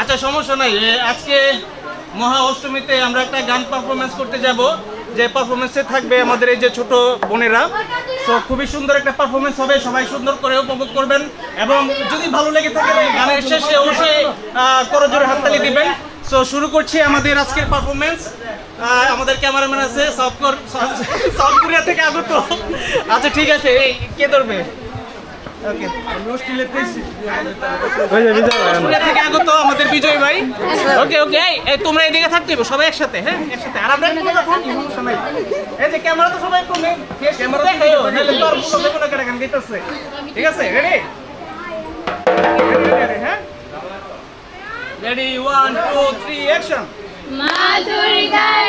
আচ্ছা সমস্যা নাই, আজকে মহা অষ্টমীতে আমরা একটা গান পারফরমেন্স করতে যাব, যে পারফরমেন্সে থাকবে আমাদের এই যে ছোট বোনেরা। তো খুবই সুন্দর একটা পারফরমেন্স হবে, সবাই সুন্দর করে উপভোগ করবেন এবং যদি ভালো লেগে থাকে গানের শেষে অবশ্যই করজোড়ে হাততালি দিবেন। সো শুরু করছি আমাদের আজকের পারফরমেন্স। আমাদের ক্যামেরাম্যান আছে সাউথ কোরিয়া থেকে আগত। আচ্ছা ঠিক আছে, এই কে ধরবে? ওকে, অস্ট্রেলিয়া থেকে আগত আমাদের বিজয় ভাই। ওকে ওকে, এই তোমরা এদিকে থাকতে হবে সবাই একসাথে, হ্যাঁ একসাথে। আর আমরা এই যে ক্যামেরা তো সবাই কমে ক্যামেরা দেখাইও, নাহলে তো আর পুরো দেখো না কেন গান গাইতেছে। ঠিক আছে, রেডি? হ্যাঁ রেডি, 1 2 3 অ্যাকশন। মা দুর্গার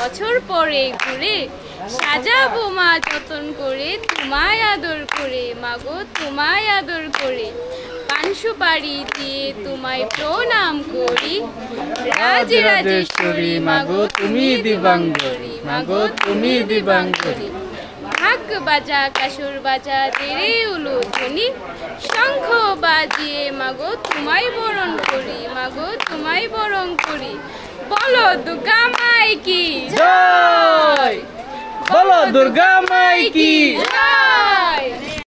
বছর পরে ঘুরে সাজাবো মা যতন করে, তোমায় আদর করে মাগো তোমায় আদর করে, পান সুপারি দিয়ে তোমায় প্রণাম করি, রাজ রাজেশ্বরী মাগো তুমি দিবাঙ্গরী, মাগো তুমি দিবাঙ্গরী। ঢাক বাজা কাসুর বাজা তেরে উলোচনি, শঙ্খ বাজিয়ে মাগো তোমায় বরণ করি, মাগো তোমায় বরণ করি। বলো দুর্গা মাই কি জয়, বলো দুর্গা মাই কি জয়।